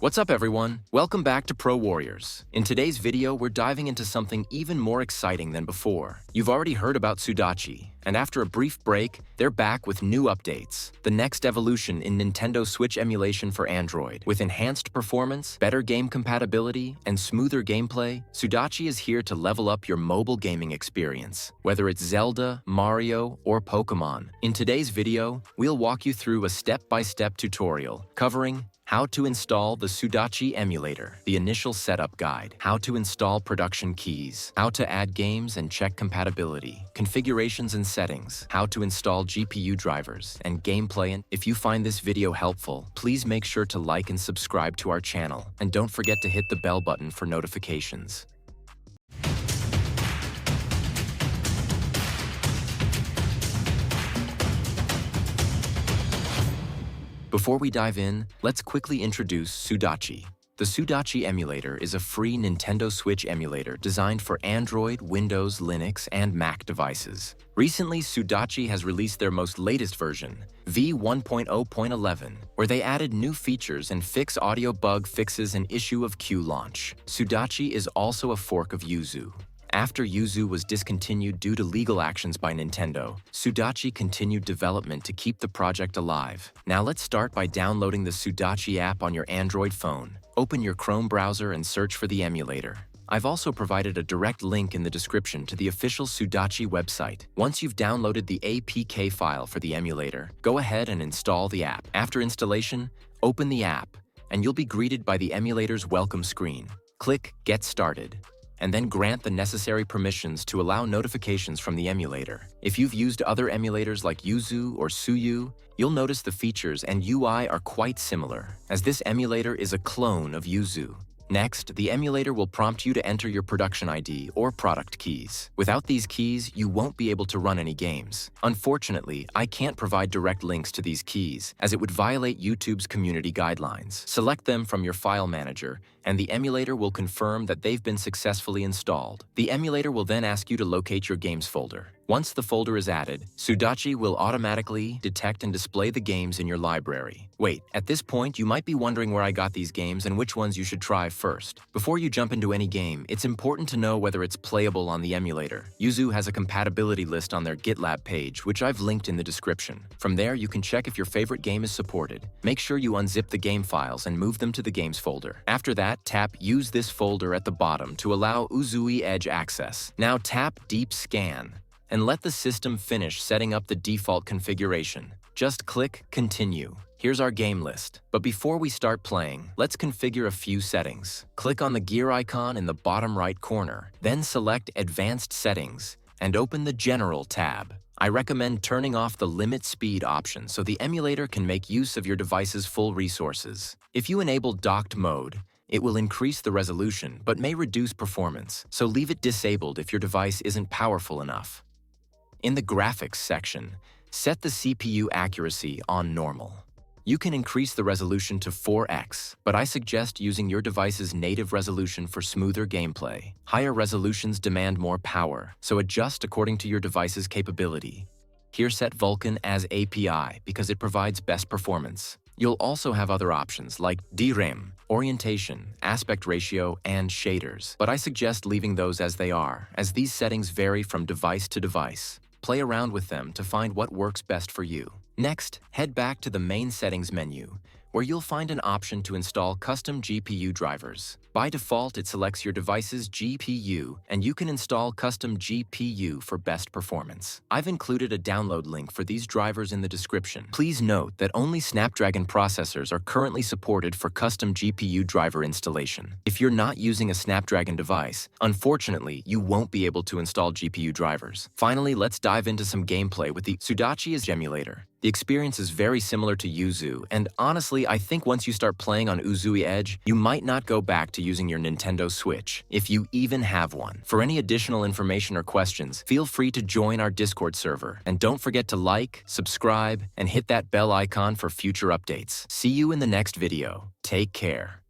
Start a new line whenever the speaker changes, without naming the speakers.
What's up everyone? Welcome back to Pro Warriors. In today's video, we're diving into something even more exciting than before. You've already heard about Sudachi, and after a brief break, they're back with new updates. The next evolution in Nintendo Switch emulation for Android. With enhanced performance, better game compatibility, and smoother gameplay, Sudachi is here to level up your mobile gaming experience. Whether it's Zelda, Mario, or Pokemon. In today's video, we'll walk you through a step-by-step tutorial covering how to install the Sudachi Emulator, the initial setup guide, how to install production keys, how to add games and check compatibility, configurations and settings, how to install GPU drivers, and gameplay. And if you find this video helpful, please make sure to like and subscribe to our channel, and don't forget to hit the bell button for notifications. Before we dive in, let's quickly introduce Sudachi. The Sudachi Emulator is a free Nintendo Switch emulator designed for Android, Windows, Linux, and Mac devices. Recently, Sudachi has released their most latest version, v1.0.11, where they added new features and fix audio bug fixes and issue of queue launch. Sudachi is also a fork of yuzu. After yuzu was discontinued due to legal actions by Nintendo, Sudachi continued development to keep the project alive. Now let's start by downloading the Sudachi app on your Android phone. Open your Chrome browser and search for the emulator. I've also provided a direct link in the description to the official Sudachi website. Once you've downloaded the APK file for the emulator, go ahead and install the app. After installation, open the app, and you'll be greeted by the emulator's welcome screen. Click Get Started, and then grant the necessary permissions to allow notifications from the emulator. If you've used other emulators like yuzu or suyu, you'll notice the features and UI are quite similar, as this emulator is a clone of yuzu. Next, the emulator will prompt you to enter your production ID or product keys. Without these keys, you won't be able to run any games. Unfortunately, I can't provide direct links to these keys, as it would violate YouTube's community guidelines. Select them from your file manager, and the emulator will confirm that they've been successfully installed. The emulator will then ask you to locate your games folder. Once the folder is added, Sudachi will automatically detect and display the games in your library. Wait, at this point, you might be wondering where I got these games and which ones you should try first. Before you jump into any game, it's important to know whether it's playable on the emulator. Yuzu has a compatibility list on their GitLab page, which I've linked in the description. From there, you can check if your favorite game is supported. Make sure you unzip the game files and move them to the games folder. After that, tap Use this folder at the bottom to allow uzuy edge access. Now tap Deep Scan, and let the system finish setting up the default configuration. Just click Continue. Here's our game list. But before we start playing, let's configure a few settings. Click on the gear icon in the bottom right corner, then select Advanced Settings, and open the General tab. I recommend turning off the limit speed option so the emulator can make use of your device's full resources. If you enable docked mode, it will increase the resolution but may reduce performance, so leave it disabled if your device isn't powerful enough. In the graphics section, set the CPU accuracy on normal. You can increase the resolution to 4x, but I suggest using your device's native resolution for smoother gameplay. Higher resolutions demand more power, so adjust according to your device's capability. Here set Vulkan as API because it provides best performance. You'll also have other options like DRAM, orientation, aspect ratio, and shaders, but I suggest leaving those as they are, as these settings vary from device to device. Play around with them to find what works best for you. Next, head back to the main settings menu, where you'll find an option to install custom GPU drivers. By default, it selects your device's GPU, and you can install custom GPU for best performance. I've included a download link for these drivers in the description. Please note that only Snapdragon processors are currently supported for custom GPU driver installation. If you're not using a Snapdragon device, unfortunately, you won't be able to install GPU drivers. Finally, let's dive into some gameplay with the Sudachi Emulator. The experience is very similar to yuzu, and honestly, I think once you start playing on uzuy edge, you might not go back to using your Nintendo Switch, if you even have one. For any additional information or questions, feel free to join our Discord server. And don't forget to like, subscribe, and hit that bell icon for future updates. See you in the next video. Take care.